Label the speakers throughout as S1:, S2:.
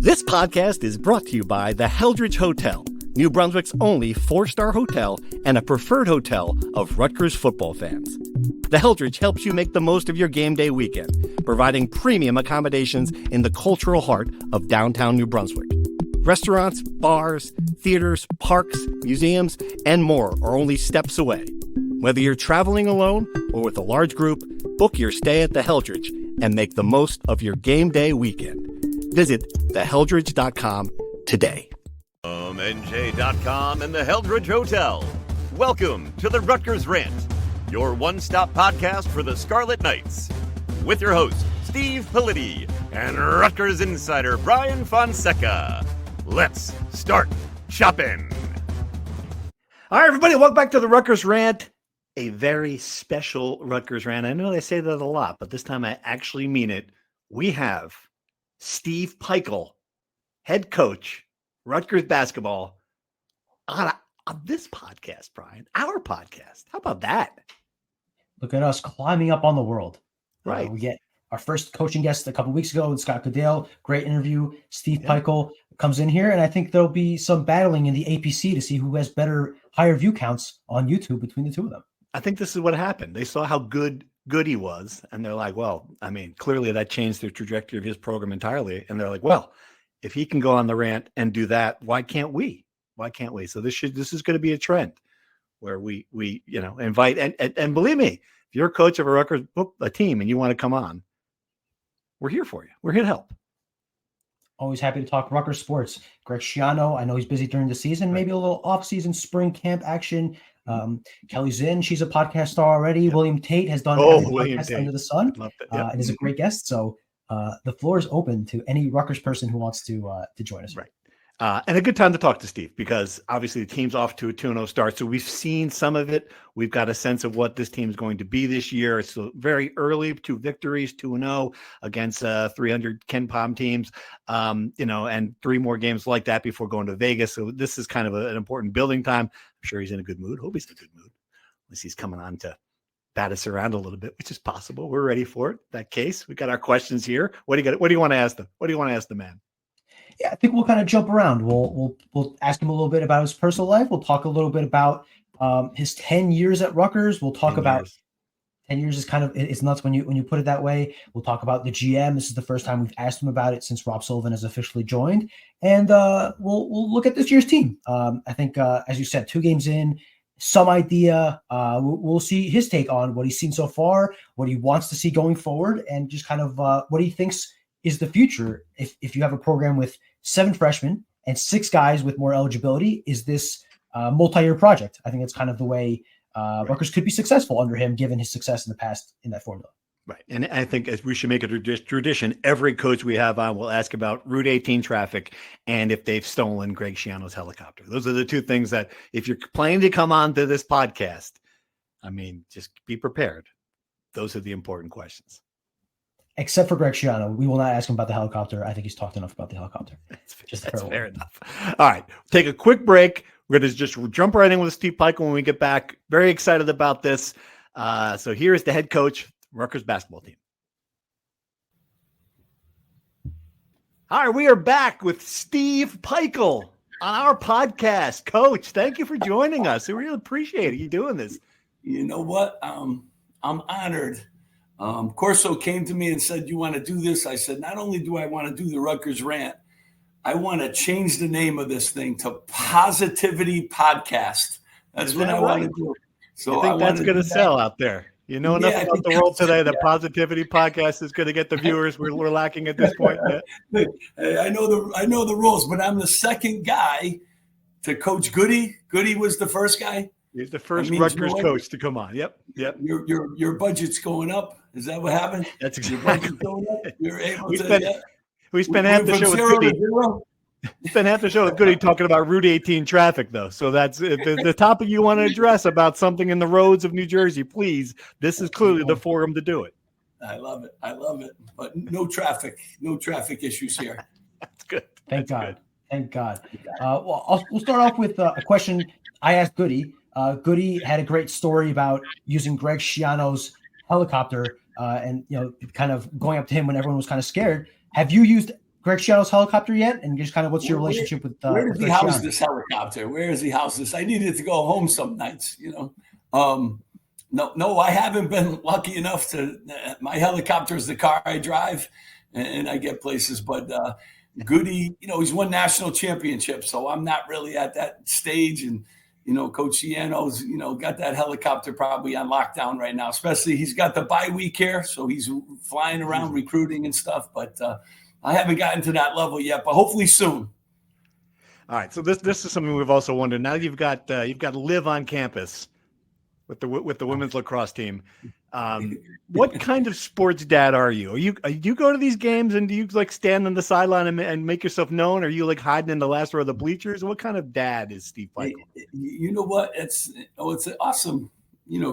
S1: This podcast is brought to you by the Heldridge Hotel, New Brunswick's only 4-star hotel and a preferred hotel of Rutgers football fans. The Heldridge helps you make the most of your game day weekend, providing premium accommodations in the cultural heart of downtown New Brunswick. Restaurants, bars, theaters, parks, museums, and more are only steps away. Whether you're traveling alone or with a large group, book your stay at the Heldridge and make the most of your game day weekend. Visit theheldridge.com today.
S2: NJ.com and the Heldridge Hotel. Welcome to the Rutgers Rant, your one-stop podcast for the Scarlet Knights. With your host, Steve Pikiell, and Rutgers insider Brian Fonseca. Let's start shopping.
S1: All right, everybody, welcome back to the Rutgers Rant. A very special Rutgers Rant. I know they say that a lot, but this time I actually mean it. We have Steve Pikiell, head coach, Rutgers basketball, on this podcast, Brian, our podcast. How about that?
S3: Look at us climbing up on the world.
S1: Right.
S3: We get our first coaching guest a couple weeks ago with Scott Goodale. Great interview. Steve Pikiell comes in here, and I think there'll be some battling in the APC to see who has higher view counts on YouTube between the two of them.
S1: I think this is what happened. They saw how good he was, and they're like, well, I mean, clearly that changed the trajectory of his program entirely. And they're like, well, if he can go on the rant and do that, why can't we? Why can't we? So this is going to be a trend where we invite and believe me, if you're a coach of a Rutgers a team and you want to come on, we're here for you. We're here to help.
S3: Always happy to talk Rutgers sports. Greg Schiano, I know he's busy during the season, maybe a little off-season spring camp action. Kelly Zinn, she's a podcast star already. Yep. William Tate has done every podcast under the sun and is a great guest. So the floor is open to any Rutgers person who wants to join us.
S1: Right. And a good time to talk to Steve because obviously the team's off to a 2-0 start. So we've seen some of it. We've got a sense of what this team's going to be this year. It's very early, 2 victories, 2-0 against 300 Ken Palm teams, and 3 more games like that before going to Vegas. So this is kind of an important building time. I'm sure he's in a good mood. Hope he's in a good mood. At least he's coming on to bat us around a little bit, which is possible. We're ready for it. That case, we got our questions here. What do you want to ask them? What do you want to ask the man?
S3: Yeah, I think we'll kind of jump around. We'll ask him a little bit about his personal life. We'll talk a little bit about his 10 years at Rutgers. We'll talk about 10 years is kind of, it's nuts when you put it that way. We'll talk about the GM. This is the first time we've asked him about it since Rob Sullivan has officially joined. And we'll look at this year's team. I think, as you said, 2 games in, some idea. We'll see his take on what he's seen so far, what he wants to see going forward, and just kind of what he thinks is the future. If you have a program with 7 freshmen and 6 guys with more eligibility, is this multi-year project? I think that's kind of the way Rutgers could be successful under him, given his success in the past in that formula.
S1: Right. And I think as we should make it a tradition, every coach we have on will ask about Route 18 traffic and if they've stolen Greg Schiano's helicopter. Those are the 2 things that if you're planning to come on to this podcast, I mean, just be prepared. Those are the important questions.
S3: Except for Greg Schiano. We will not ask him about the helicopter. I think he's talked enough about the helicopter.
S1: That's fair enough. All right. Take a quick break. We're going to just jump right in with Steve Pikiell when we get back. Very excited about this. So here's the head coach, Rutgers basketball team. All right. We are back with Steve Pikiell on our podcast. Coach, thank you for joining us. We really appreciate you doing this.
S4: You know what? I'm honored. Corso came to me and said, you want to do this? I said, not only do I want to do the Rutgers Rant, I want to change the name of this thing to Positivity Podcast. That's what I want to do. So
S1: I think that's going to sell out there. You know enough about the world today that Positivity Podcast is going to get the viewers we're lacking at this point.
S4: Yeah. I know the rules, but I'm the second guy to coach Goody. Goody was the first guy.
S1: He's the first Rutgers coach to come on. Yep.
S4: Your budget's going up. Is that what happened?
S1: That's exactly.
S4: Going up? You're able
S1: we spent half the show with Goody. We spent half the show with Goody talking about Route 18 traffic, though. So that's the topic you want to address about something in the roads of New Jersey. Please, this is clearly the forum to do it.
S4: I love it. But no traffic issues here.
S1: That's good.
S3: Thank God. We'll start off with a question I asked Goody. Goody had a great story about using Greg Schiano's helicopter and kind of going up to him when everyone was kind of scared. Have you used Greg Schiano's helicopter yet? And just kind of what's your relationship with
S4: where does he
S3: Greg
S4: house
S3: Schiano?
S4: this helicopter? Where does he house this? I needed to go home some nights, No, I haven't been lucky enough to. My helicopter is the car I drive, and I get places. But Goody, he's won national championships, so I'm not really at that stage. And Coach Schiano's, got that helicopter probably on lockdown right now. Especially he's got the bye week here, so he's flying around recruiting and stuff. But I haven't gotten to that level yet, but hopefully soon.
S5: All right, so this is something we've also wondered. Now you've got Liv on campus with the women's lacrosse team. What kind of sports dad are you? Do you go to these games and do you like stand on the sideline and make yourself known? Are you like hiding in the last row of the bleachers? What kind of dad is Steve Pikiell?
S4: You know what? It's an awesome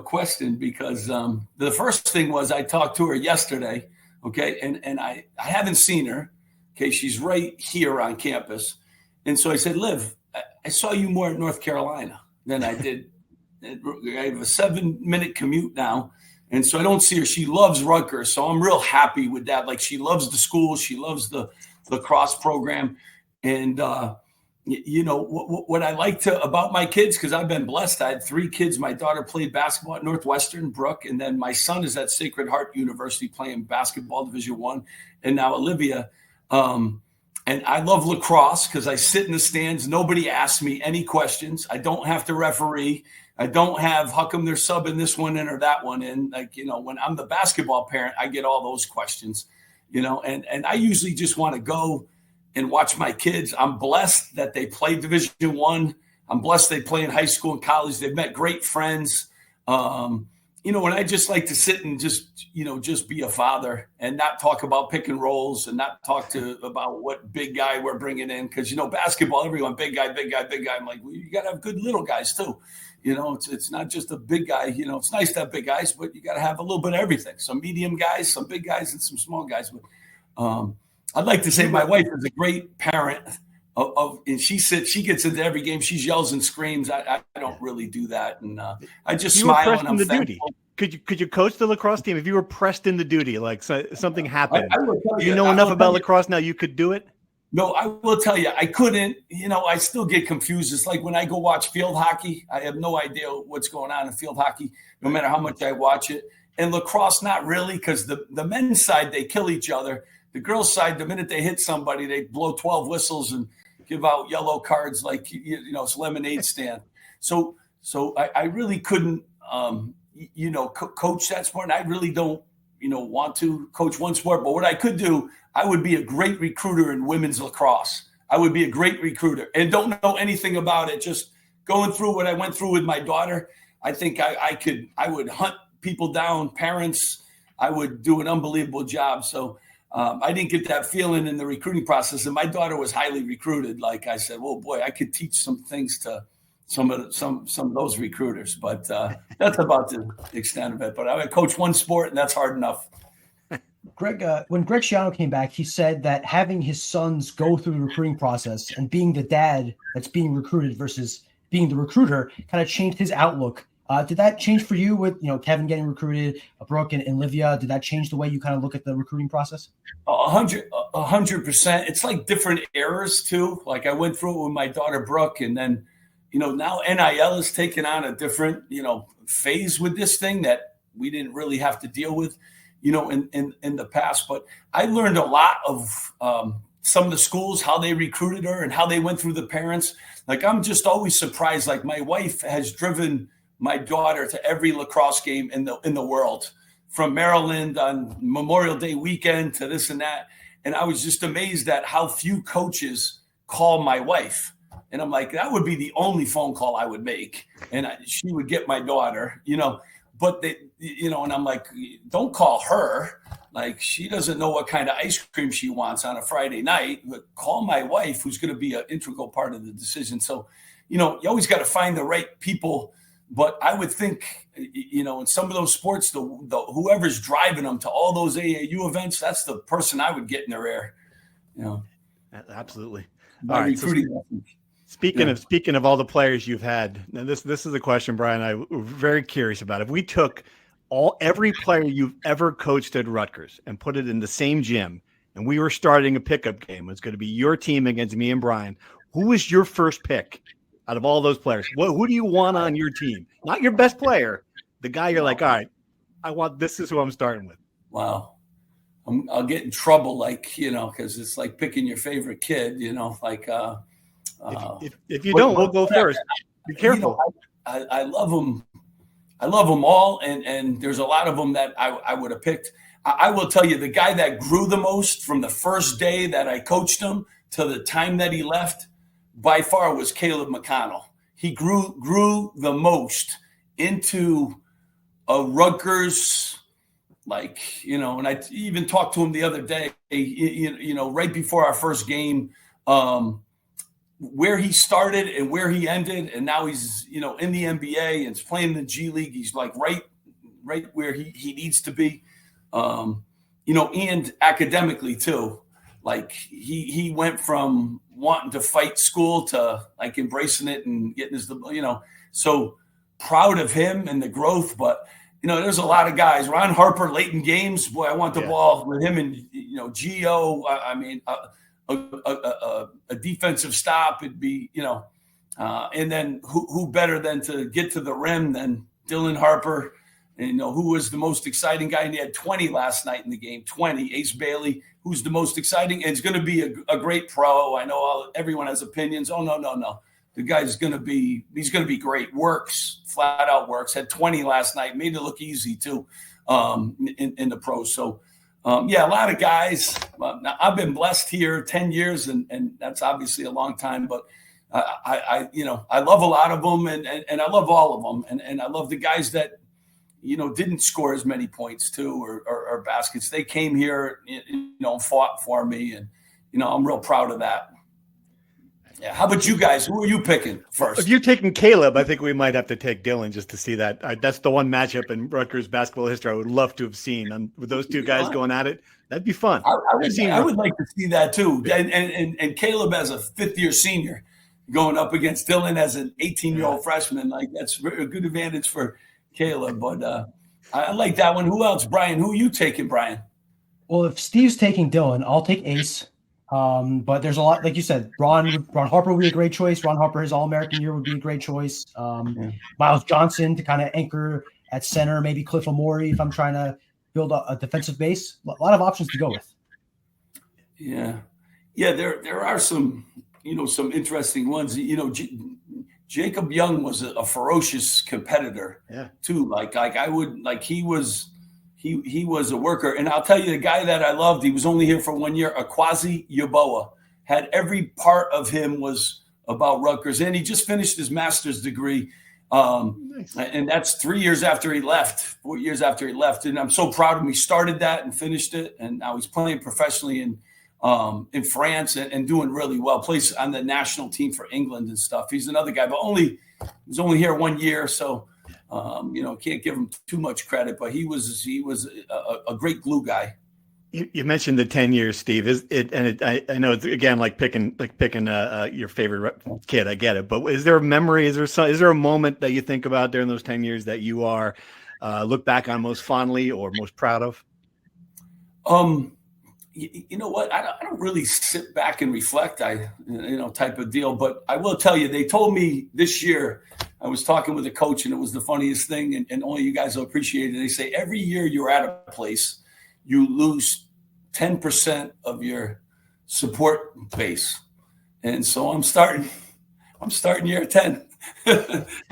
S4: question, because the first thing was I talked to her yesterday, okay, and I haven't seen her, okay. She's right here on campus, and so I said, Liv, I saw you more at North Carolina than I did. I have a 7-minute commute now, and so I don't see her. She loves Rutgers, so I'm real happy with that. Like, she loves the school, she loves the lacrosse program, and what I like about my kids, because I've been blessed. I had 3 kids. My daughter played basketball at Northwestern, Brooke, and then my son is at Sacred Heart University playing basketball, Division I, and now Olivia. And I love lacrosse because I sit in the stands. Nobody asks me any questions. I don't have to referee. I don't have how come they're subbing this one in or that one in. When I'm the basketball parent, I get all those questions, and I usually just want to go and watch my kids. I'm blessed that they play Division I. I'm blessed they play in high school and college. They've met great friends. And I just like to sit and just be a father and not talk about pick and rolls and not talk about what big guy we're bringing in. Because, basketball, everyone, big guy, big guy, big guy. I'm like, well, you got to have good little guys too. It's not just a big guy. It's nice to have big guys, but you got to have a little bit of everything. Some medium guys, some big guys, and some small guys. But I'd like to say my wife is a great parent and she gets into every game. She yells and screams. I don't really do that. And I just smile and I'm thankful.
S5: Could you coach the lacrosse team if you were pressed into duty, like something happened?
S4: I will tell
S5: you know enough about lacrosse now you could do it?
S4: No, I will tell you, I couldn't. I still get confused. It's like when I go watch field hockey, I have no idea what's going on in field hockey, no matter how much I watch it. And lacrosse, not really, because the men's side, they kill each other. The girls' side, the minute they hit somebody, they blow 12 whistles and give out yellow cards like, it's lemonade stand. So I really couldn't, coach that sport. And I really don't, want to coach one sport. But what I could do, I would be a great recruiter in women's lacrosse. I would be a great recruiter and don't know anything about it. Just going through what I went through with my daughter, I think I would hunt people down, parents. I would do an unbelievable job. So I didn't get that feeling in the recruiting process. And my daughter was highly recruited. Like I said, well, boy, I could teach some things to some of those recruiters. But that's about the extent of it. But I coach one sport, and that's hard enough.
S3: Greg, when Greg Schiano came back, he said that having his sons go through the recruiting process and being the dad that's being recruited versus being the recruiter kind of changed his outlook. Did that change for you with Kevin getting recruited, Brooke and Livia? Did that change the way you kind of look at the recruiting process?
S4: 100%. It's like different eras too. Like I went through it with my daughter Brooke, and then now NIL has taken on a different phase with this thing that we didn't really have to deal with in the past. But I learned a lot of some of the schools, how they recruited her and how they went through the parents. Like I'm just always surprised. Like my wife has driven my daughter to every lacrosse game in the world, from Maryland on Memorial Day weekend to this and that. And I was just amazed at how few coaches call my wife. And I'm like, that would be the only phone call I would make. And she would get my daughter, but they, and I'm like, don't call her. Like, she doesn't know what kind of ice cream she wants on a Friday night, but call my wife, who's going to be an integral part of the decision. So, you always got to find the right people. But I would think, in some of those sports, the whoever's driving them to all those AAU events, that's the person I would get in their ear.
S5: Absolutely.
S4: All right.
S5: Speaking of all the players you've had, now this is a question, Brian, I'm very curious about. If we took every player you've ever coached at Rutgers and put it in the same gym and we were starting a pickup game, it's going to be your team against me and Brian, who is your first pick out of all those players? Who do you want on your team? Not your best player, the guy you're like, all right, this is who I'm starting with.
S4: Wow. I'll get in trouble, because it's like picking your favorite kid,
S5: if you don't, we'll go first. Be careful.
S4: I love them. I love them all. And there's a lot of them that I would have picked. I will tell you, the guy that grew the most from the first day that I coached him to the time that he left, by far, was Caleb McConnell. He grew the most into a Rutgers, and I even talked to him the other day, right before our first game, where he started and where he ended. And now he's, in the NBA and is playing in the G League. He's like right where he needs to be, and academically too. Like he went from wanting to fight school to like embracing it and getting his, so proud of him and the growth. But, there's a lot of guys. Ron Harper, late in games, boy, I want the ball with him and, Gio. A defensive stop, it'd be, and then who better than to get to the rim than Dylan Harper, and, who was the most exciting guy. And he had 20 last night in the game, 20. Ace Bailey, who's the most exciting. And it's going to be a great pro. I know everyone has opinions. Oh, no. The guy's going to be great. Works, flat out works. Had 20 last night. Made it look easy too in the pros. So, a lot of guys. Now I've been blessed here 10 years, and that's obviously a long time. But I love a lot of them, and I love all of them, and I love the guys that didn't score as many points too or baskets. They came here, fought for me, and I'm real proud of that. Yeah. How about you guys? Who are you picking first?
S5: If you're taking Caleb, I think we might have to take Dylan just to see that. That's the one matchup in Rutgers basketball history I would love to have seen. With those two guys going at it, that'd be fun.
S4: I would like to see that too. And Caleb as a fifth-year senior going up against Dylan as an 18-year-old freshman, like that's a good advantage for Caleb. But I like that one. Who else, Brian? Who are you taking, Brian?
S3: Well, if Steve's taking Dylan, I'll take Ace. But there's a lot, like you said, Ron Harper would be a great choice. Ron Harper, his All-American year, would be a great choice. Miles Johnson to kind of anchor at center, maybe Cliff Amori if I'm trying to build a defensive base. A lot of options to go with.
S4: Yeah. There are some, some interesting ones. Jacob Young was a ferocious competitor too. He was a worker. And I'll tell you, the guy that I loved, he was only here for 1 year, Akwazi Yeboah. Had every part of him was about Rutgers. And he just finished his master's degree. Nice. And that's 4 years after he left. And I'm so proud of him. He started that and finished it. And now he's playing professionally in France and doing really well. Plays on the national team for England and stuff. He's another guy, but he's only here 1 year. So, can't give him too much credit, but he was a great glue guy.
S5: You mentioned the 10 years, Steve. I know it's again like picking your favorite kid. I get it, but is there a memory? Is there a moment that you think about during those 10 years that you are look back on most fondly or most proud of?
S4: You know what? I don't really sit back and reflect, type of deal. But I will tell you, they told me this year, I was talking with a coach, and it was the funniest thing, and only you guys will appreciate it. They say every year you're at a place, you lose 10% of your support base. And so I'm starting year 10.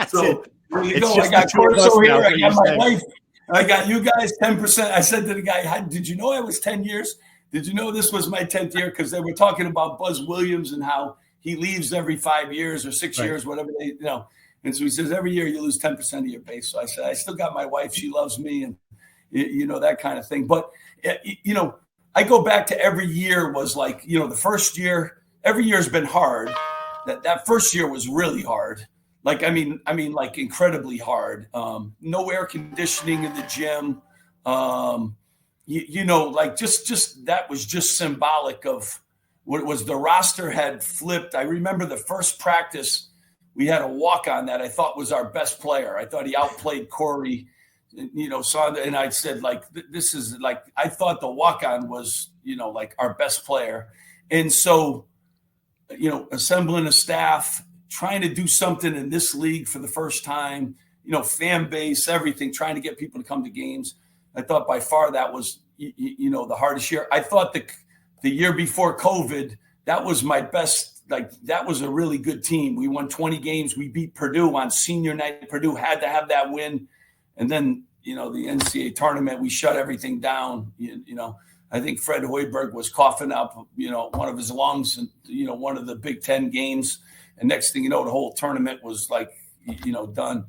S4: So there you go. I got Corso here. I got my wife. I got you guys, 10%. I said to the guy, did you know I was 10 years? Did you know this was my 10th year? Because they were talking about Buzz Williams and how he leaves every 5 years or 6 years, whatever they, And so he says, every year you lose 10% of your base. So I said, I still got my wife. She loves me and, that kind of thing. But, I go back to every year was like, the first year, every year has been hard. That first year was really hard. Like, I mean, like incredibly hard. No air conditioning in the gym. Just that was just symbolic of what it was. The roster had flipped. I remember the first practice, we had a walk-on that I thought was our best player. I thought he outplayed Corey, and I said, this is like, I thought the walk-on was, like our best player. And so, assembling a staff, trying to do something in this league for the first time, fan base, everything, trying to get people to come to games. I thought by far that was, the hardest year. I thought the year before COVID, that was my best. Like, that was a really good team. We won 20 games. We beat Purdue on senior night. Purdue had to have that win. And then, the NCAA tournament, we shut everything down. I think Fred Hoiberg was coughing up, one of his lungs and, one of the Big Ten games. And next thing you know, the whole tournament was like, done.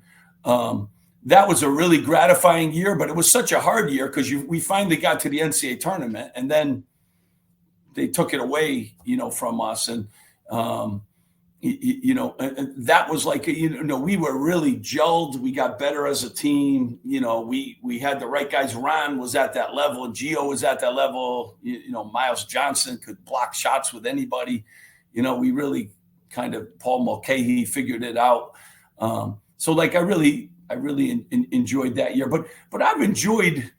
S4: That was a really gratifying year, but it was such a hard year because we finally got to the NCAA tournament, and then they took it away, from us. And, and that was like, we were really gelled. We got better as a team. We had the right guys. Ron was at that level. Gio was at that level. Miles Johnson could block shots with anybody. We really kind of, Paul Mulcahy figured it out. So like, I really enjoyed that year, but I've enjoyed,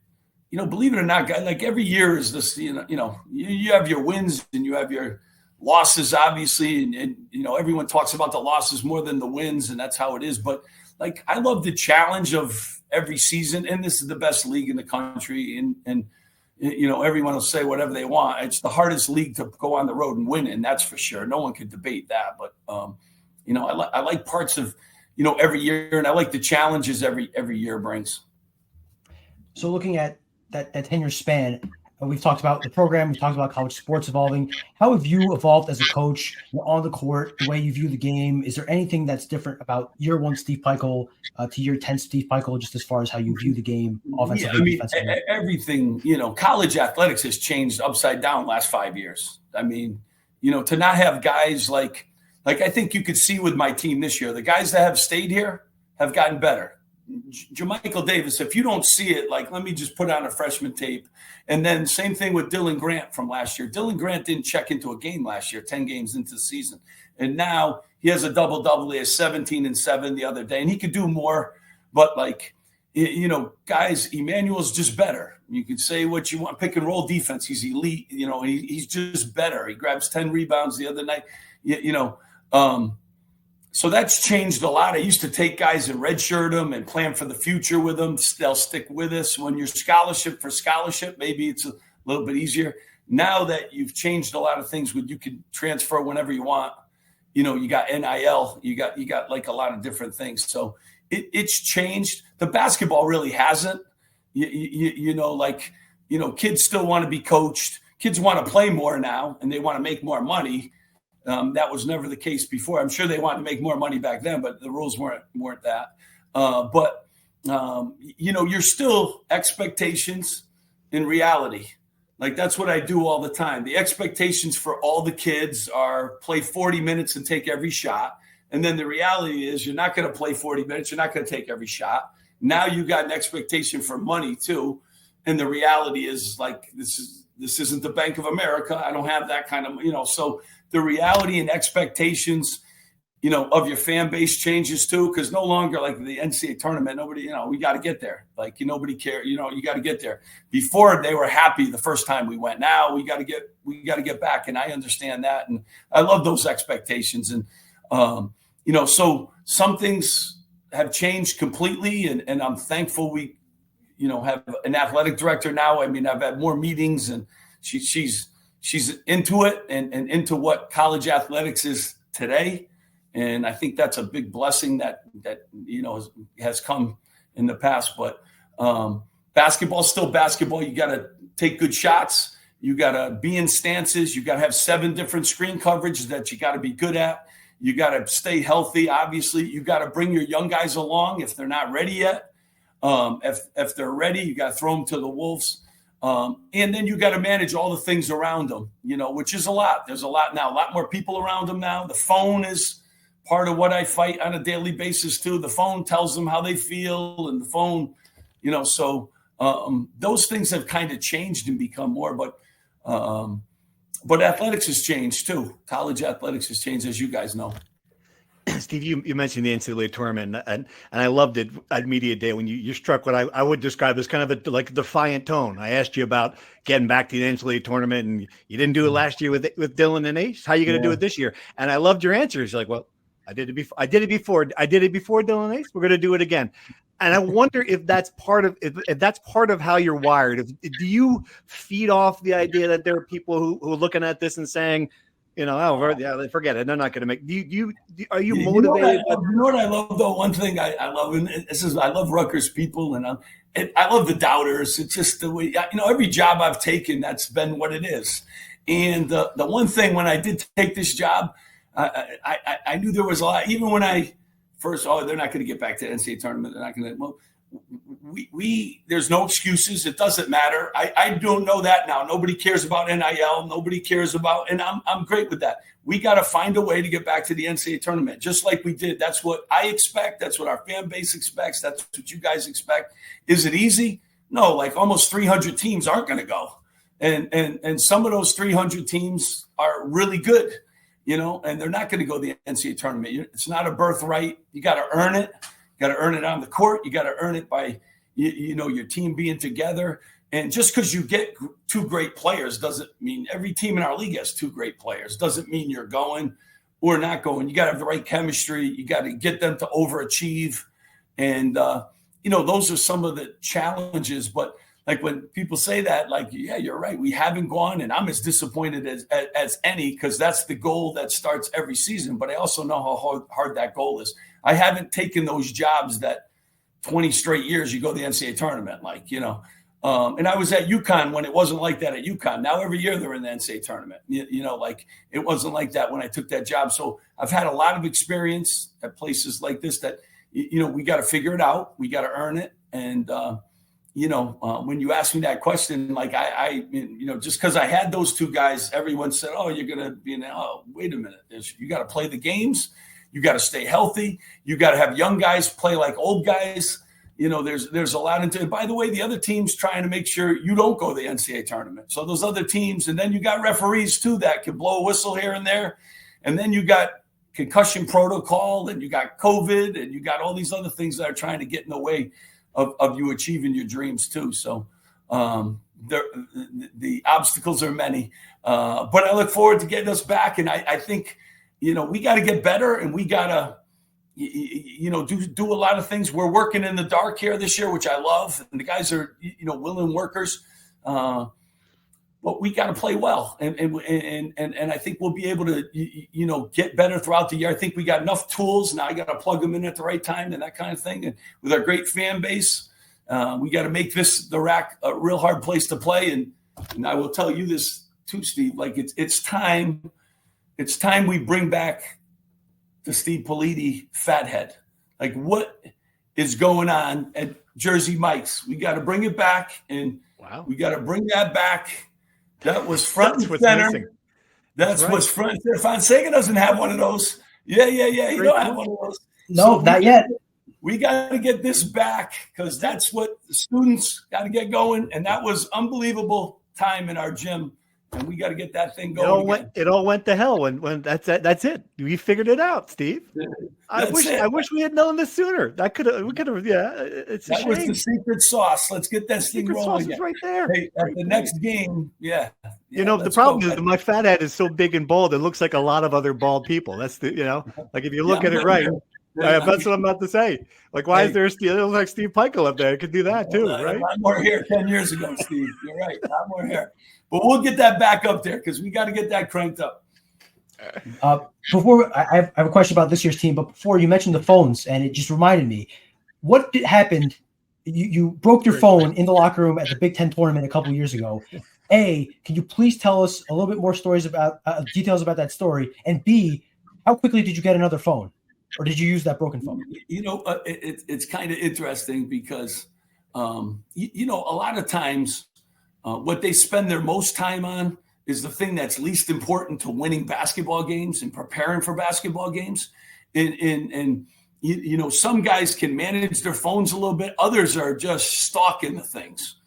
S4: believe it or not, guys, like every year is this, you have your wins and you have your losses, obviously. And everyone talks about the losses more than the wins, and that's how it is. But like, I love the challenge of every season, and this is the best league in the country. And everyone will say whatever they want. It's the hardest league to go on the road and win in, that's for sure. No one can debate that. But, I like parts of, every year, and I like the challenges every year brings.
S3: So looking at that 10-year span, we've talked about the program, we've talked about college sports evolving. How have you evolved as a coach on the court, the way you view the game? Is there anything that's different about year 1 Steve Pikiell to year 10 Steve Pikiell, just as far as how you view the game offensively, defensively?
S4: Everything, college athletics has changed upside down last 5 years. I mean, to not have guys like I think you could see with my team this year, the guys that have stayed here have gotten better. Jermichael Davis, if you don't see it, like, let me just put on a freshman tape. And then same thing with Dylan Grant from last year. Dylan Grant didn't check into a game last year, 10 games into the season. And now he has a double-double. He has 17 and 7 the other day. And he could do more. But, like, guys, Emmanuel's just better. You could say what you want. Pick and roll defense, he's elite. He's just better. He grabs 10 rebounds the other night. So that's changed a lot. I used to take guys and redshirt them and plan for the future with them. They'll stick with us. When you're scholarship for scholarship, maybe it's a little bit easier. Now that you've changed a lot of things, you can transfer whenever you want. You got NIL, you got like a lot of different things. So it's changed. The basketball really hasn't. Kids still want to be coached. Kids want to play more now, and they want to make more money. That was never the case before. I'm sure they wanted to make more money back then, but the rules weren't that. You're still expectations in reality. Like, that's what I do all the time. The expectations for all the kids are play 40 minutes and take every shot. And then the reality is you're not going to play 40 minutes. You're not going to take every shot. Now you got an expectation for money too. And the reality is, like, this isn't the Bank of America. I don't have that kind of, so the reality and expectations, of your fan base changes too, because no longer like the NCAA tournament, nobody, we got to get there. Like, nobody cares, you got to get there. Before, they were happy the first time we went. Now we got to get back, and I understand that, and I love those expectations. And so some things have changed completely, and I'm thankful we, have an athletic director now. I mean, I've had more meetings, and she's into it and into what college athletics is today. And I think that's a big blessing that has come in the past. But basketball is still basketball. You got to take good shots. You got to be in stances. You got to have 7 different screen coverages that you got to be good at. You got to stay healthy. Obviously, you got to bring your young guys along if they're not ready yet. If they're ready, you got to throw them to the wolves. And then you got to manage all the things around them, which is a lot. There's a lot now, a lot more people around them now. The phone is part of what I fight on a daily basis too. The phone tells them how they feel, and the phone, so those things have kind of changed and become more, but athletics has changed too. College athletics has changed, as you guys know.
S5: Steve, you mentioned the NCAA tournament, and I loved it at Media Day when you struck what I would describe as kind of like a defiant tone. I asked you about getting back to the NCAA tournament, and you didn't do it last year with Dylan and Ace. How are you going to do it this year? And I loved your answers. You're like, well, I did it before. I did it before Dylan and Ace. We're going to do it again. And I wonder if that's part of how you're wired. Do you feed off the idea that there are people who are looking at this and saying, yeah, forget it. They're not going to make. Are you motivated?
S4: You know what I love though? One thing I love, and this is, I love Rutgers people, and I love the doubters. It's just the way, every job I've taken, that's been what it is. And the one thing when I did take this job, I knew there was a lot. Even when I first, they're not going to get back to the NCAA tournament. They're not going to. Well, there's no excuses. It doesn't matter. I don't know that now. Nobody cares about NIL. Nobody cares about, and I'm great with that. We got to find a way to get back to the NCAA tournament, just like we did. That's what I expect. That's what our fan base expects. That's what you guys expect. Is it easy? No, like almost 300 teams aren't going to go. And some of those 300 teams are really good, and they're not going to go to the NCAA tournament. It's not a birthright. You got to earn it. You got to earn it on the court. You got to earn it by, your team being together. And just because you get two great players doesn't mean every team in our league has two great players. Doesn't mean you're going or not going. You got to have the right chemistry. You got to get them to overachieve. And, those are some of the challenges. But like when people say that, like, yeah, you're right. We haven't gone, and I'm as disappointed as any, because that's the goal that starts every season. But I also know how hard that goal is. I haven't taken those jobs that 20 straight years you go to the NCAA tournament, and I was at UConn when it wasn't like that at UConn. Now every year they're in the NCAA tournament. It wasn't like that when I took that job. So I've had a lot of experience at places like this that, we got to figure it out. We got to earn it. And, when you ask me that question, like I just because I had those two guys, everyone said, oh, you're going to be wait a minute. You got to play the games. You got to stay healthy. You got to have young guys play like old guys. There's a lot into it. By the way, the other team's trying to make sure you don't go to the NCAA tournament. So those other teams, and then you got referees too that can blow a whistle here and there. And then you got concussion protocol, and you got COVID, and you got all these other things that are trying to get in the way of you achieving your dreams too. So the obstacles are many, but I look forward to getting us back. And I think, we got to get better, and we got to, do a lot of things. We're working in the dark here this year, which I love. And the guys are, willing workers, but we got to play well. And I think we'll be able to, get better throughout the year. I think we got enough tools. Now I got to plug them in at the right time and that kind of thing. And with our great fan base, we got to make the RAC a real hard place to play. And I will tell you this too, Steve, like it's time we bring back the Steve Pikiell fathead. Like, what is going on at Jersey Mike's? We got to bring it back, and we got to bring that back. That was front and center. Missing. That's right. What's front and center. Fonseca doesn't have one of those. Yeah. You don't have one of those.
S3: No, so not yet.
S4: We got to get this back, because that's what the students got to get going. And that was unbelievable time in our gym. And we got to get that thing going.
S5: It all went to hell when that's it. We figured it out, Steve. I wish we had known this sooner. We could have. Yeah, it's a shame.
S4: Was the secret sauce. Let's get that thing rolling.
S5: Sauce is right there.
S4: Hey, at the next game,
S5: the problem is that my fat head is so big and bald. It looks like a lot of other bald people. That's like if you look at it right. That's what I'm about to say. Like, why is there it looks like Steve Pikiell up there? It could do that too, right?
S4: A lot more hair 10 years ago, Steve. You're right. A lot more hair. But we'll get that back up there, because we got to get that cranked up.
S3: Before I have a question about this year's team, but before you mentioned the phones, and it just reminded me, what happened? You broke your phone in the locker room at the Big Ten tournament a couple of years ago. A, can you please tell us a little bit more stories about details about that story? And B, how quickly did you get another phone, or did you use that broken phone?
S4: It's kind of interesting because, a lot of times. What they spend their most time on is the thing that's least important to winning basketball games and preparing for basketball games. And some guys can manage their phones a little bit. Others are just stalking the things.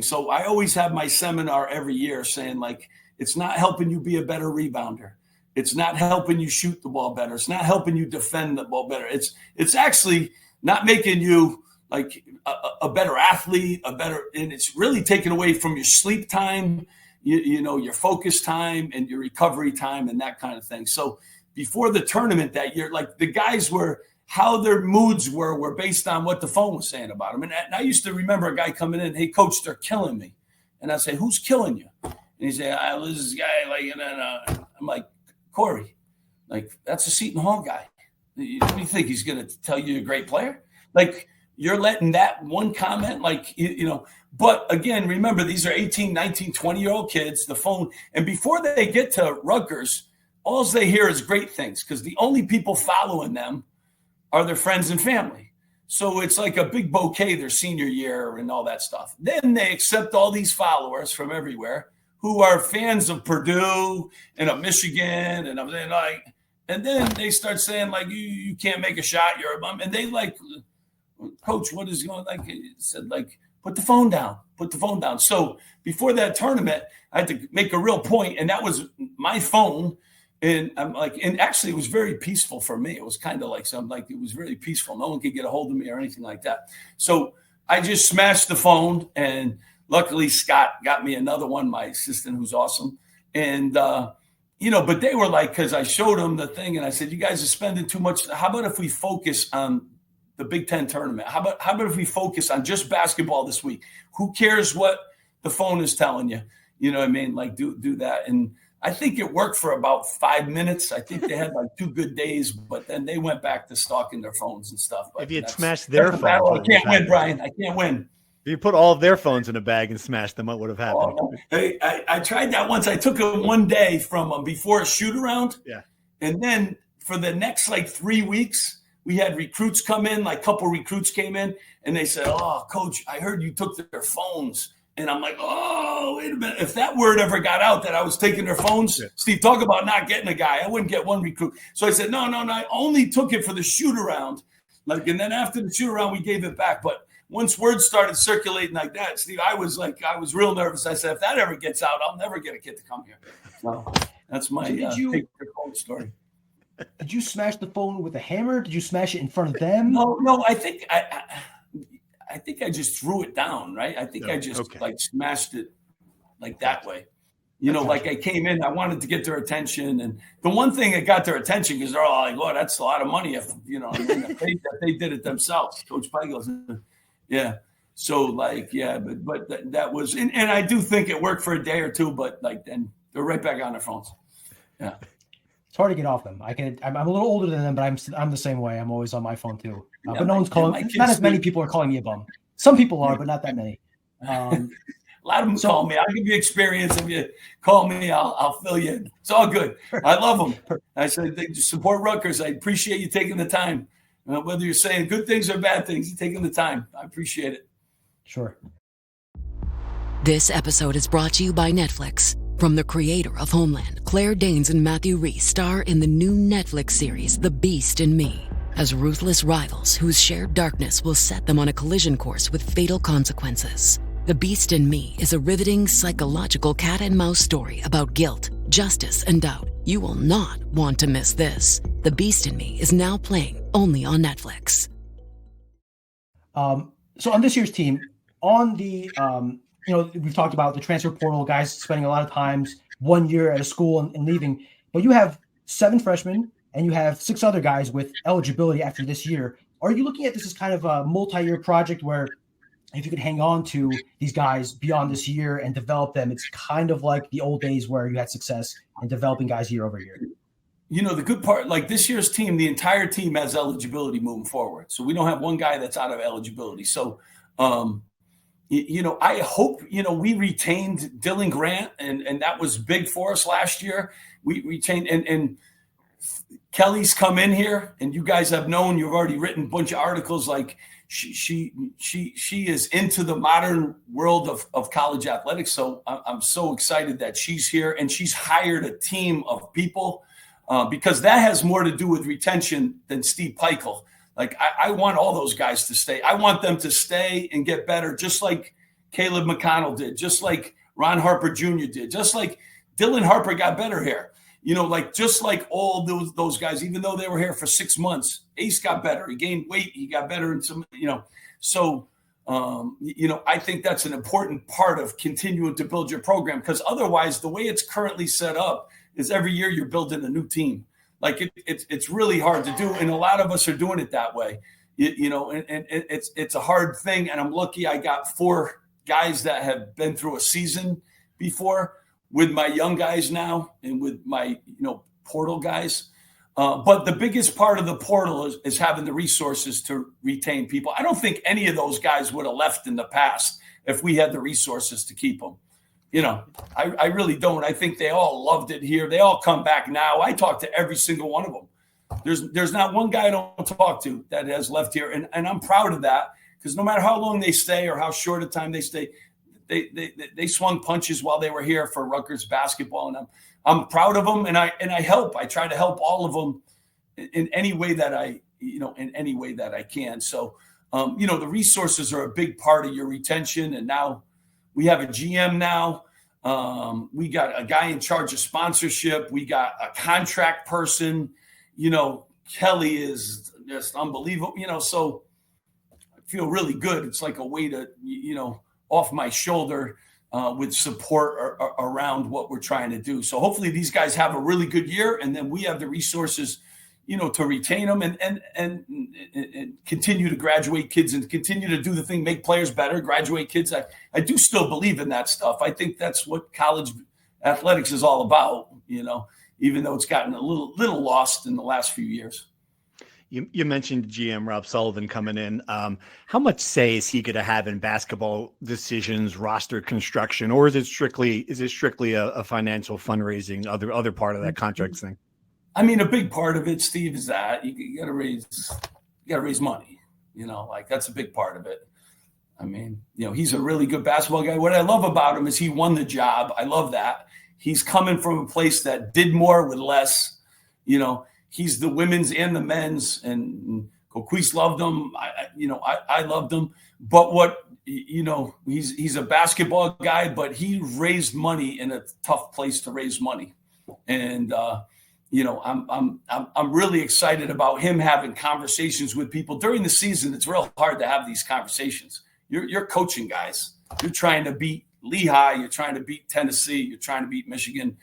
S4: So I always have my seminar every year saying, like, it's not helping you be a better rebounder. It's not helping you shoot the ball better. It's not helping you defend the ball better. It's actually not making you like a better athlete, and it's really taken away from your sleep time, you know, your focus time and your recovery time and that kind of thing. So before the tournament that year, like the guys how their moods were based on what the phone was saying about them. And I used to remember a guy coming in, "Hey coach, they're killing me." And I say, "Who's killing you?" And he said, "This guy," like, and then I'm like, "Corey, like that's a Seton Hall guy. What do you think he's going to tell you you're a great player?" Like you're letting that one comment, like, you know, but again, remember, these are 18, 19, 20-year-old kids, the phone. And before they get to Rutgers, all they hear is great things because the only people following them are their friends and family. So it's like a big bouquet their senior year and all that stuff. Then they accept all these followers from everywhere who are fans of Purdue and of Michigan. And I'm saying, like, and then they start saying, like, you can't make a shot, you're a bum. And they like, "Coach, what is going on?" Like, he said, like, put the phone down. So before that tournament, I had to make a real point, and that was my phone. And I'm like, and actually it was very peaceful for me. It was kind of like it was very peaceful. No one could get a hold of me or anything like that. So I just smashed the phone, and luckily Scott got me another one, my assistant, who's awesome. And, you know, but they were like, because I showed them the thing and I said, "You guys are spending too much. How about if we focus on the Big Ten tournament? How about if we focus on just basketball this week? Who cares what the phone is telling you?" You know what I mean? Like do that. And I think it worked for about 5 minutes. I think they had like 2 good days, but then they went back to stalking their phones and stuff. But
S5: if you had smashed their phones,
S4: I can't win, Brian. I can't win.
S5: If you put all of their phones in a bag and smashed them, what would have happened?
S4: Hey, I tried that once. I took it one day from before a shoot around.
S5: Yeah.
S4: And then for the next like 3 weeks, we had recruits come in, like a couple recruits came in, and they said, "Oh, coach, I heard you took their phones." And I'm like, "Oh, wait a minute. If that word ever got out that I was taking their phones," yeah. Steve, talk about not getting a guy. I wouldn't get one recruit. So I said, no, I only took it for the shoot around. Like, and then after the shoot around, we gave it back. But once words started circulating like that, Steve, I was real nervous. I said, if that ever gets out, I'll never get a kid to come here. So that's my take your phone story.
S3: Did you smash the phone with a hammer? Did you smash it in front of them?
S4: No, I think I just threw it down, right? I think I just like smashed it like that way. You know, like I came in, I wanted to get their attention. And the one thing that got their attention, because they're all like, "Oh, that's a lot of money if, you know, if they did it themselves." Coach Pikiell, yeah. So like, yeah, but that was, and I do think it worked for a day or two, but like then they're right back on their phones. Yeah.
S3: It's hard to get off them. I'm a little older than them, but I'm the same way. I'm always on my phone too. But no one's calling. Not as many people are calling me a bum. Some people are, but not that many.
S4: A lot of them call me. I'll give you experience. If you call me, I'll fill you in. It's all good. I love them. I said, they support Rutgers. I appreciate you taking the time. Whether you're saying good things or bad things, you're taking the time. I appreciate it.
S3: Sure.
S6: This episode is brought to you by Netflix. From the creator of Homeland, Claire Danes and Matthew Rhys star in the new Netflix series, The Beast in Me, as ruthless rivals whose shared darkness will set them on a collision course with fatal consequences. The Beast in Me is a riveting psychological cat and mouse story about guilt, justice, and doubt. You will not want to miss this. The Beast in Me is now playing only on Netflix.
S3: So on this year's team, on the you know, we've talked about the transfer portal, guys spending a lot of times 1 year at a school and leaving, but you have 7 freshmen and you have 6 other guys with eligibility after this year. Are you looking at this as kind of a multi-year project where if you could hang on to these guys beyond this year and develop them, it's kind of like the old days where you had success in developing guys year over year?
S4: You know, the good part, like this year's team, the entire team has eligibility moving forward. So we don't have one guy that's out of eligibility. So, you know, I hope, you know, we retained Dylan Grant and that was big for us last year. We retained and Kelly's come in here and you guys have known, you've already written a bunch of articles like she is into the modern world of college athletics. So I'm so excited that she's here and she's hired a team of people because that has more to do with retention than Steve Pikiell. Like, I want all those guys to stay. I want them to stay and get better, just like Caleb McConnell did, just like Ron Harper Jr. did, just like Dylan Harper got better here. like just like all those guys, even though they were here for 6 months, Ace got better. He gained weight. He got better in some, so, I think that's an important part of continuing to build your program, because otherwise the way it's currently set up is every year you're building a new team. Like it's really hard to do. And a lot of us are doing it that way, and it's a hard thing. And I'm lucky I got 4 guys that have been through a season before with my young guys now and with my, portal guys. But the biggest part of the portal is having the resources to retain people. I don't think any of those guys would have left in the past if we had the resources to keep them. I really don't. I think they all loved it here. They all come back now. I talk to every single one of them. There's not one guy I don't talk to that has left here. And I'm proud of that, because no matter how long they stay or how short a time they stay, they swung punches while they were here for Rutgers basketball. And I'm proud of them. And I help. I try to help all of them in any way that I can. So, the resources are a big part of your retention. And now we have a GM now. We got a guy in charge of sponsorship. We got a contract person. Kelly is just unbelievable. So I feel really good. It's like a way to, off my shoulder with support around what we're trying to do. So hopefully these guys have a really good year, and then we have the resources, to retain them and continue to graduate kids and continue to do the thing, make players better, graduate kids. I do still believe in that stuff. I think that's what college athletics is all about, even though it's gotten a little lost in the last few years.
S5: You mentioned GM Rob Sullivan coming in. How much say is he going to have in basketball decisions, roster construction, or is it strictly a financial fundraising, other part of that contract thing?
S4: I mean, a big part of it, Steve, is that you got to raise money. That's a big part of it. I mean, he's a really good basketball guy. What I love about him is he won the job. I love that. He's coming from a place that did more with less. He's the women's and the men's, and Coquise loved him. I loved him. But he's a basketball guy, but he raised money in a tough place to raise money. And, I'm really excited about him having conversations with people during the season. It's real hard to have these conversations. You're coaching guys. You're trying to beat Lehigh. You're trying to beat Tennessee. You're trying to beat Michigan.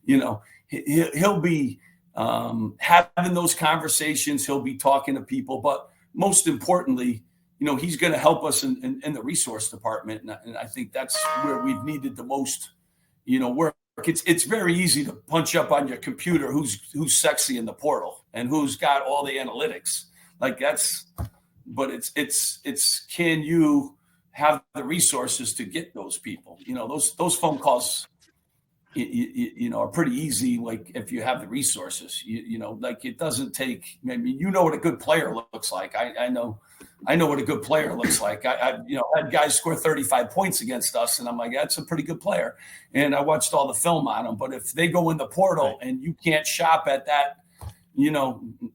S4: He'll be having those conversations. He'll be talking to people, but most importantly, he's going to help us in the resource department. And I think that's where we've needed the most, work. It's very easy to punch up on your computer who's sexy in the portal and who's got all the analytics. But it's can you have the resources to get those people? Those phone calls, are pretty easy. Like if you have the resources, it doesn't take. I mean, what a good player looks like. I know what a good player looks like. I had guys score 35 points against us, and I'm like, that's a pretty good player. And I watched all the film on them. But if they go in the portal and you can't shop at that,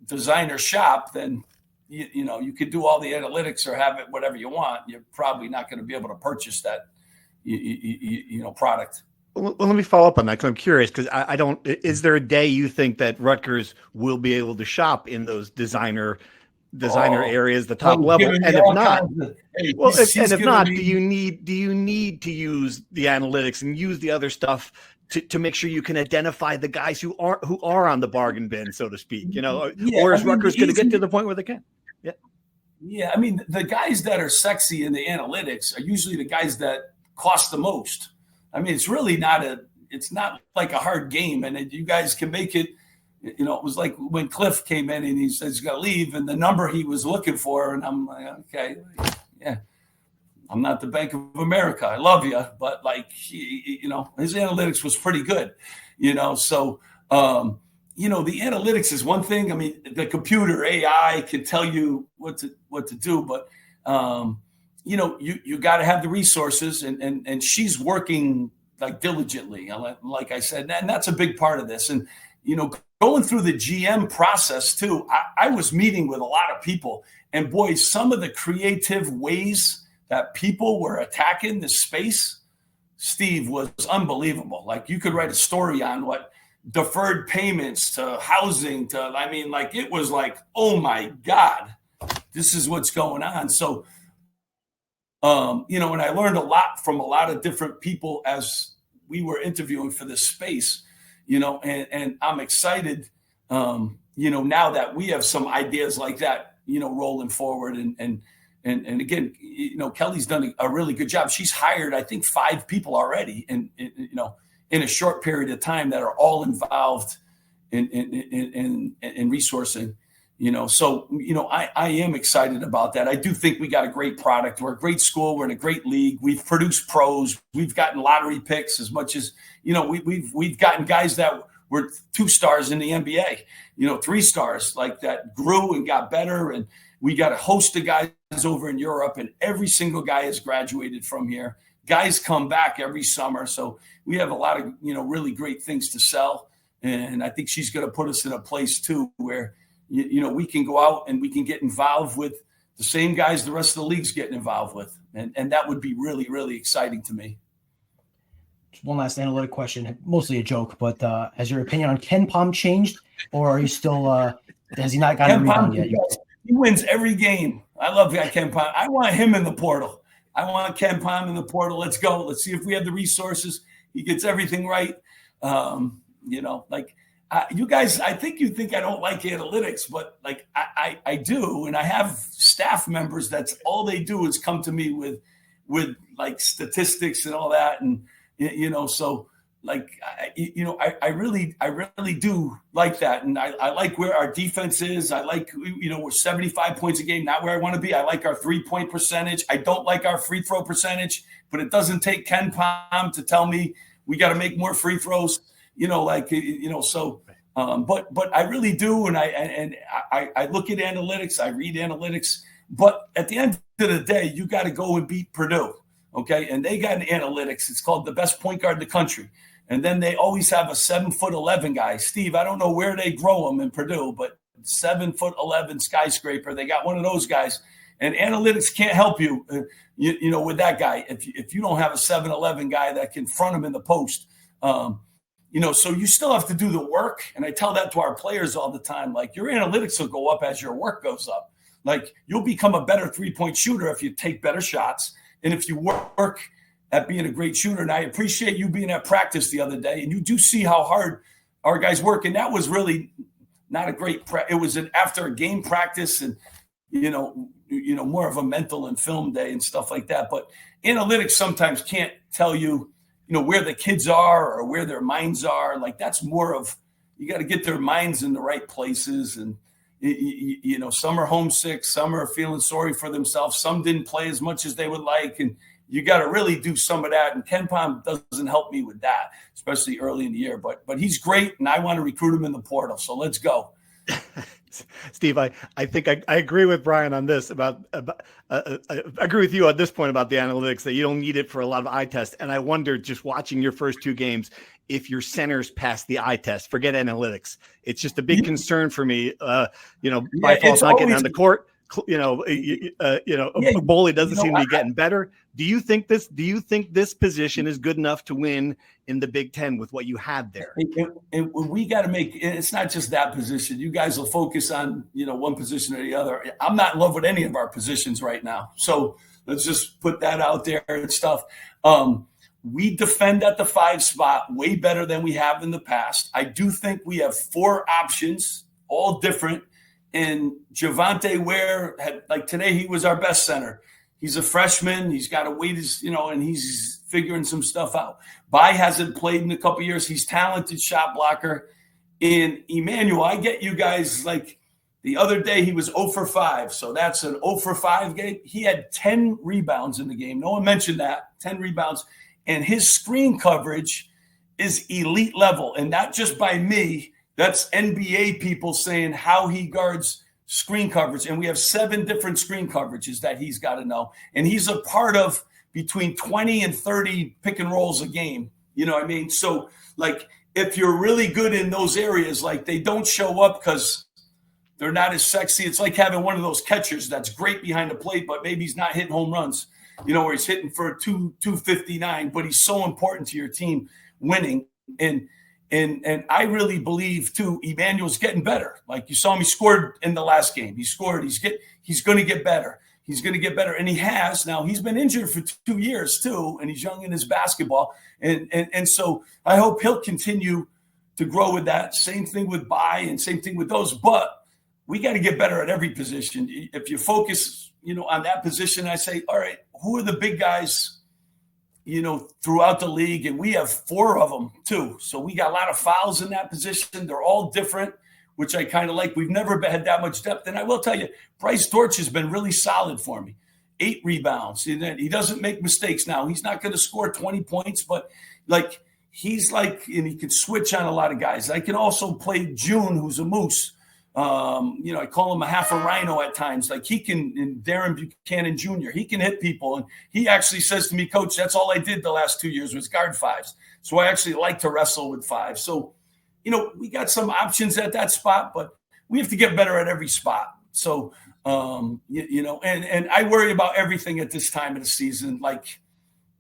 S4: designer shop, then you could do all the analytics or have it whatever you want. You're probably not going to be able to purchase that, product.
S5: Well, let me follow up on that, because I'm curious, because I don't. Is there a day you think that Rutgers will be able to shop in those designer areas, the top level? And if not, do you need to use the analytics and use the other stuff to make sure you can identify the guys who are on the bargain bin, so to speak? Or is Rutgers going to get to the point where they can? Yeah.
S4: Yeah, I mean, the guys that are sexy in the analytics are usually the guys that cost the most. I mean, it's really it's not like a hard game, and you guys can make it. It was like when Cliff came in and he said he's got to leave, and the number he was looking for, and I'm like, okay, yeah, I'm not the Bank of America. I love you, but his analytics was pretty good, So, the analytics is one thing. I mean, the computer AI can tell you what to do, but you got to have the resources, and she's working diligently, like I said, and that's a big part of this. And, going through the GM process too, I was meeting with a lot of people, and boy, some of the creative ways that people were attacking the space, Steve, was unbelievable. Like you could write a story on what, deferred payments to housing to, I mean, like, it was like, oh my God, this is what's going on. So, you know, and I learned a lot from a lot of different people as we were interviewing for this space, you know, and I'm excited, you know, now that we have some ideas like that, you know, rolling forward. And again, you know, Kelly's done a really good job. She's hired, I think, 5 people already, and you know, in a short period of time, that are all involved in resourcing, you know. So, you know, I am excited about that. I do think we got a great product. We're a great school. We're in a great league. We've produced pros. We've gotten lottery picks as much as, you know, we've gotten guys that were 2 stars in the NBA, you know, 3 stars, like, that grew and got better. And we got a host of guys over in Europe, and every single guy has graduated from here. Guys come back every summer. So we have a lot of, you know, really great things to sell. And I think she's going to put us in a place too, where, you know, we can go out and we can get involved with the same guys the rest of the league's getting involved with. And that would be really, really exciting to me.
S3: Just one last analytic question, mostly a joke, but has your opinion on Ken Pom changed, or are you still, has he not gotten a rebound yet?
S4: He wins every game. I love Ken Pom. I want him in the portal. I want Ken Pom in the portal. Let's go. Let's see if we have the resources. He gets everything right. You know, like, you guys, I think you think I don't like analytics, but, like, I do. And I have staff members that's all they do is come to me with like statistics and all that. And, you know, so, like, you know, I really do like that. And I like where our defense is. I like, you know, we're 75 points a game, not where I want to be. I like our 3-point percentage. I don't like our free throw percentage, but it doesn't take Ken Pom to tell me we got to make more free throws, you know, like, you know, so, but I really do. And I look at analytics, I read analytics, but at the end of the day, you got to go and beat Purdue. Okay. And they got an analytics. It's called the best point guard in the country. And then they always have a 7'11" guy. Steve, I don't know where they grow him in Purdue, but 7'11" skyscraper. They got one of those guys, and analytics can't help you, you know, with that guy. If you don't have a 7'11" guy that can front him in the post, you know, so you still have to do the work. And I tell that to our players all the time. Like, your analytics will go up as your work goes up. Like, you'll become a better 3-point shooter if you take better shots. And if you work at being a great shooter. And I appreciate you being at practice the other day. And you do see how hard our guys work. And that was really not a great it was after a game practice, and, you know, more of a mental and film day and stuff like that. But analytics sometimes can't tell you, you know, where the kids are or where their minds are. Like, that's more of, you got to get their minds in the right places. And, you know, some are homesick, some are feeling sorry for themselves. Some didn't play as much as they would like. And you got to really do some of that. And Ken Pom doesn't help me with that, especially early in the year. But he's great, and I want to recruit him in the portal. So let's go.
S5: Steve, I think I agree with Brian on this about I agree with you on this point about the analytics, that you don't need it for a lot of eye tests. And I wonder, just watching your first 2 games, if your centers pass the eye test. Forget analytics. It's just a big concern for me. You know, by falls not getting on the court. You know, Boley doesn't seem to be getting better. Do you think this position is good enough to win in the Big Ten with what you had there?
S4: And we got to make, it's not just that position. You guys will focus on, you know, one position or the other. I'm not in love with any of our positions right now. So let's just put that out there and stuff. We defend at the 5 spot way better than we have in the past. I do think we have 4 options, all different. And Javonte Ware had, like, today, he was our best center. He's a freshman. He's got to wait his, you know, and he's figuring some stuff out. Bai hasn't played in a couple years. He's talented shot blocker. And Emmanuel, I get you guys, like, the other day he was 0 for 5. So that's an 0 for 5 game. He had 10 rebounds in the game. No one mentioned that. 10 rebounds. And his screen coverage is elite level. And not just by me. That's NBA people saying how he guards screen coverage. And we have 7 different screen coverages that he's got to know. And he's a part of between 20 and 30 pick and rolls a game. You know what I mean? So, like, if you're really good in those areas, like, they don't show up because they're not as sexy. It's like having one of those catchers that's great behind the plate, but maybe he's not hitting home runs, you know, where he's hitting for 259, but he's so important to your team winning. And And I really believe too, Emmanuel's getting better. Like you saw him, he scored in the last game. He scored. He's going to get better. He's going to get better, and he has. Now he's been injured for 2 years too, and he's young in his basketball. And so I hope he'll continue to grow with that. Same thing with Bai, and same thing with those. But we got to get better at every position. If you focus, on that position, I say, all right, who are the big guys? Throughout the league, and we have 4 of them too. So we got a lot of fouls in that position. They're all different, which I kind of like. We've never had that much depth. And I will tell you, Bryce Dortch has been really solid for me. 8 rebounds. He doesn't make mistakes now. He's not going to score 20 points, but he's and he can switch on a lot of guys. I can also play June, who's a moose. I call him a half a rhino at times. Like he can, and Darren Buchanan Jr., he can hit people. And he actually says to me, Coach, that's all I did the last 2 years was guard 5s. So I actually like to wrestle with 5. So, we got some options at that spot, but we have to get better at every spot. So, and I worry about everything at this time of the season. Like,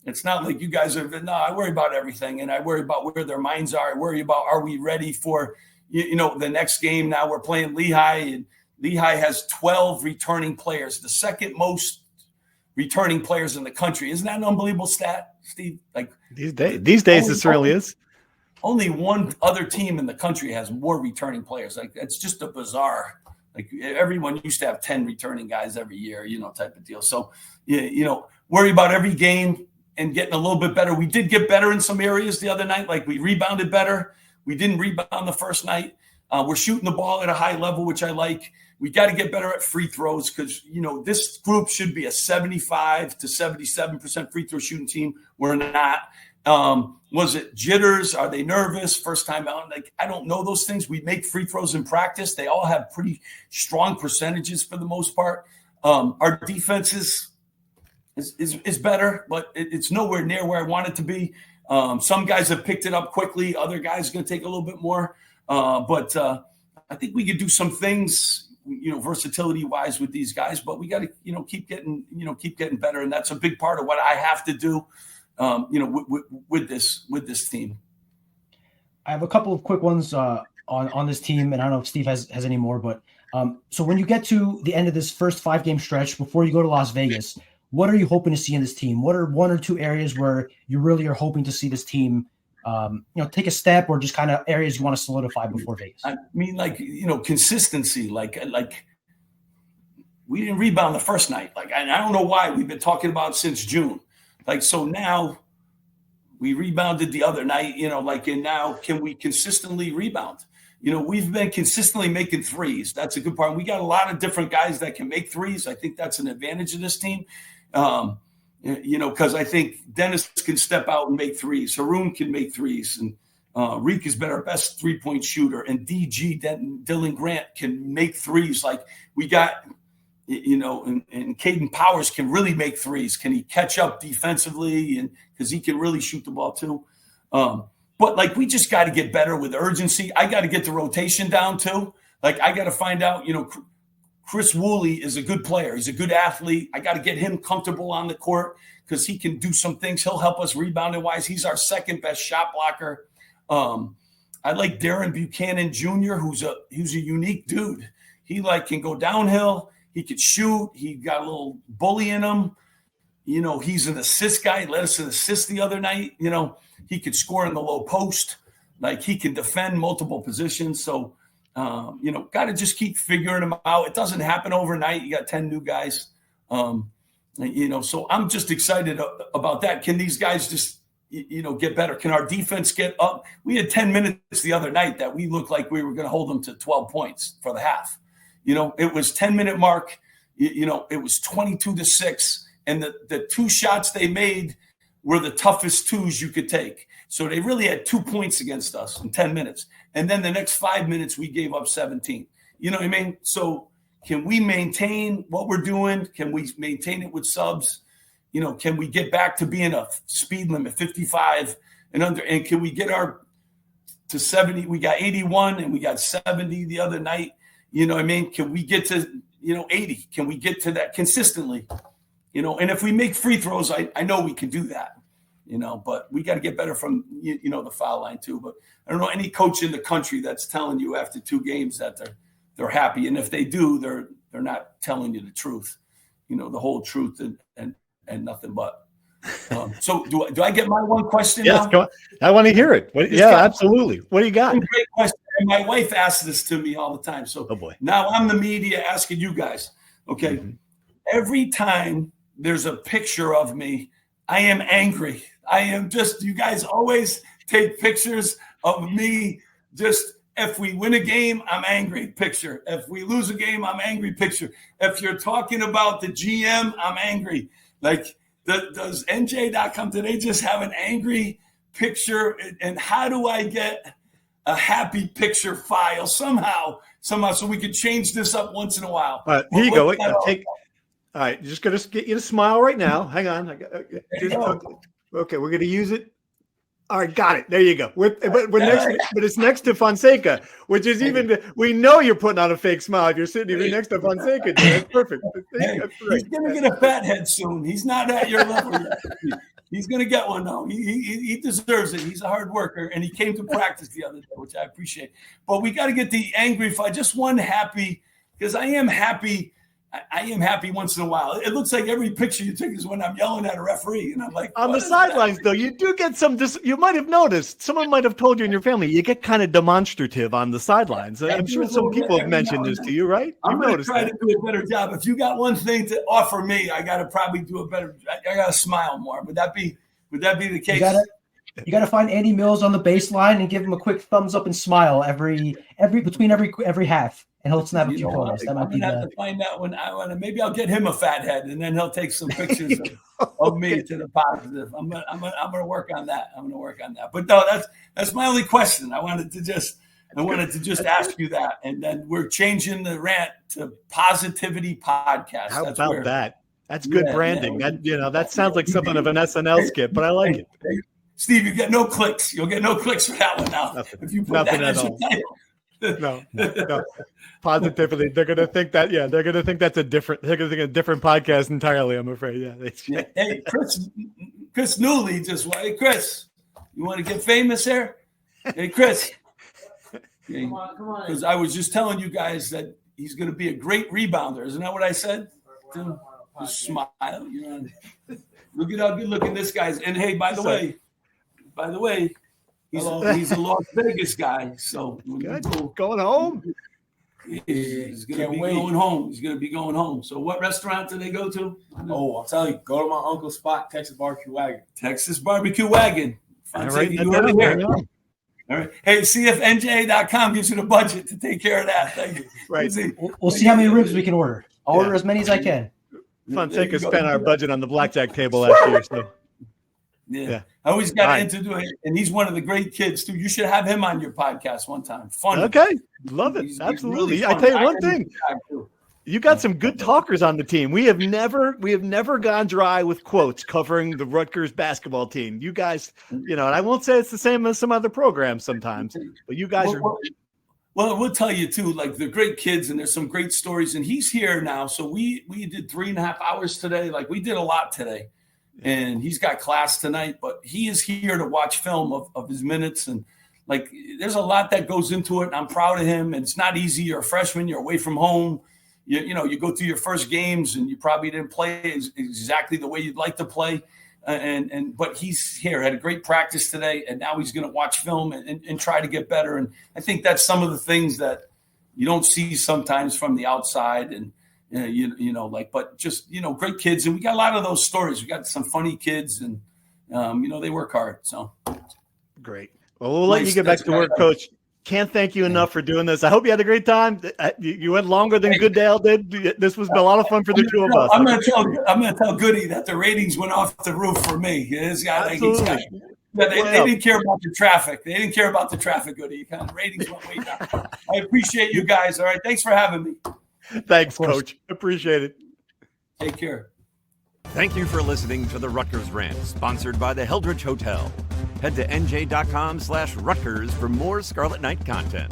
S4: it's not like you guys are, no, I worry about everything. And I worry about where their minds are. I worry about, are we ready for, the next game? Now we're playing Lehigh, and Lehigh has 12 returning players, the second most returning players in the country. Isn't that an unbelievable stat, Steve? Like
S5: these days, it certainly is.
S4: Only one other team in the country has more returning players. Like it's just a bizarre. Like everyone used to have 10 returning guys every year, type of deal. So, worry about every game and getting a little bit better. We did get better in some areas the other night. Like we rebounded better. We didn't rebound the first night. We're shooting the ball at a high level, which I like. We got to get better at free throws because, this group should be a 75 to 77% free throw shooting team. We're not. Was it jitters? Are they nervous? First time out? Like, I don't know those things. We make free throws in practice. They all have pretty strong percentages for the most part. Our defense is better, but it's nowhere near where I want it to be. Some guys have picked it up quickly. Other guys are going to take a little bit more. But I think we could do some things, versatility wise with these guys, but we got to, keep getting better. And that's a big part of what I have to do, with this team.
S3: I have a couple of quick ones on this team, and I don't know if Steve has any more, but so when you get to the end of this first 5-game stretch before you go to Las Vegas, what are you hoping to see in this team? What are 1 or 2 areas where you really are hoping to see this team, take a step, or just kind of areas you want to solidify before Vegas?
S4: I mean, consistency. Like we didn't rebound the first night. And I don't know why. We've been talking about it since June. So now we rebounded the other night. And now can we consistently rebound? We've been consistently making threes. That's a good part. We got a lot of different guys that can make threes. I think that's an advantage of this team. Because I think Dennis can step out and make threes. Haroon can make threes. And Reek has been our best 3-point shooter. And Dylan Grant can make threes. Like we got, and Caden Powers can really make threes. Can he catch up defensively? And because he can really shoot the ball too. But we just got to get better with urgency. I got to get the rotation down too. I got to find out, Chris Woolley is a good player. He's a good athlete. I got to get him comfortable on the court because he can do some things. He'll help us rebounding wise. He's our second best shot blocker. I like Darren Buchanan Jr., who's a unique dude. He can go downhill. He could shoot. He got a little bully in him. He's an assist guy. He led us an assist the other night. He could score in the low post. He can defend multiple positions. So, got to just keep figuring them out. It doesn't happen overnight. You got 10 new guys. So I'm just excited about that. Can these guys just, get better? Can our defense get up? We had 10 minutes the other night that we looked like we were going to hold them to 12 points for the half. It was 10-minute mark. It was 22-6. And the 2 shots they made were the toughest 2s you could take. So they really had 2 points against us in 10 minutes. And then the next 5 minutes, we gave up 17. You know what I mean? So can we maintain what we're doing? Can we maintain it with subs? Can we get back to being a speed limit, 55 and under? And can we get to 70? We got 81 and we got 70 the other night. You know what I mean? Can we get to, 80? Can we get to that consistently? And if we make free throws, I know we can do that. But we got to get better from, the foul line too. But don't know any coach in the country that's telling you after 2 games that they're happy. And if they do, they're not telling you the truth, the whole truth and nothing but. So do I get my one question
S5: yes,
S4: now?
S5: go on. I want to hear it. Absolutely. What do you got?
S4: Great question. And my wife asks this to me all the time. So now I'm the media asking you guys. Okay. Mm-hmm. Every time there's a picture of me, I am angry. You guys always take pictures of me. Just if we win a game, I'm angry picture. If we lose a game, I'm angry picture. If you're talking about the GM, I'm angry. Like, does NJ.com, do they just have an angry picture? And how do I get a happy picture file somehow, so we could change this up once in a while?
S5: All right, here you go. All right, just going to get you to smile right now. Hang on. Okay, we're going to use it. All right, got it. There you go. But it's next to Fonseca, which is we know you're putting on a fake smile if you're sitting even next to Fonseca. That's perfect.
S4: He's going to get a fat head soon. He's not at your level yet. He's going to get one, though. He deserves it. He's a hard worker, and he came to practice the other day, which I appreciate. But we got to get the angry fight. Just one happy, because I am happy. I am happy once in a while. It looks like every picture you take is when I'm yelling at a referee, and I'm like,
S5: on the sidelines, though, you do get some. You might have noticed. Someone might have told you in your family you get kind of demonstrative on the sidelines. I'm sure some people have mentioned this to you, right?
S4: I'm going to try to do a better job. If you got one thing to offer me, I got to probably do a better. I got to smile more. Would that be the case?
S3: You got to find Andy Mills on the baseline and give him a quick thumbs up and smile between every half. And he'll snap a few photos. That might be
S4: have to find out when maybe I'll get him a fat head, and then he'll take some pictures of me to the positive. I'm gonna work on that. But no, that's my only question. I wanted to just ask you that, and then we're changing the rant to Positivity Podcast.
S5: How about that? That's good branding. That sounds like something of an SNL skit, but I like it.
S4: Steve, you get no clicks. You'll get no clicks for that one now. If you put that as your title.
S5: No. Positively, they're going to think that. Yeah, they're going to think that's a different podcast entirely. I'm afraid. Yeah.
S4: Hey, Chris Newley hey, Chris, you want to get famous here? Hey, Chris. Come on. Because I was just telling you guys that he's going to be a great rebounder. Isn't that what I said? Just smile. Look at how good looking this guy's. And hey, by the way. He's a Las Vegas guy, so
S5: going home.
S4: He's going to be going home. He's going to be going home. So, what restaurant do they go to?
S7: Oh, I'll tell you. Go to my uncle's spot, Texas Barbecue Wagon.
S4: Texas Barbecue Wagon.
S5: All right.
S4: All right. Hey, see if NJ.com gives you the budget to take care of that. Thank you.
S5: Right.
S3: We'll see how many ribs we can order. I'll order as many as I can.
S5: Fonseca spent our budget on the blackjack table last year, so.
S4: Yeah. I always got into it, and he's one of the great kids too. You should have him on your podcast one time. Fun.
S5: Okay, love it. Absolutely. Really I tell you one thing. You got some good talkers on the team. We have never gone dry with quotes covering the Rutgers basketball team. You guys, and I won't say it's the same as some other programs sometimes, but you guys are.
S4: Well, we'll tell you too. Like they're great kids, and there's some great stories. And he's here now, so we did 3.5 hours today. Like we did a lot today. And he's got class tonight, but he is here to watch film of his minutes. And like, there's a lot that goes into it. And I'm proud of him. And it's not easy. You're a freshman. You're away from home. You go through your first games and you probably didn't play exactly the way you'd like to play. But he's here, had a great practice today. And now he's going to watch film and try to get better. And I think that's some of the things that you don't see sometimes from the outside. And, but just, great kids. And we got a lot of those stories. We got some funny kids and, they work hard. So
S5: great. Well, we'll let you get back to work, Coach. Can't thank you enough for doing this. I hope you had a great time. You went longer than Goodale did. This was a lot of fun for the two of us.
S4: I'm going to tell Goody that the ratings went off the roof for me. This guy, they didn't care about the traffic. They didn't care about the traffic, Goody. Kind of ratings went way down. I appreciate you guys. All right. Thanks for having me.
S5: Thanks, Coach. Appreciate it.
S4: Take care.
S2: Thank you for listening to the Rutgers Rant, sponsored by the Heldridge Hotel. Head to NJ.com/Rutgers for more Scarlet Knight content.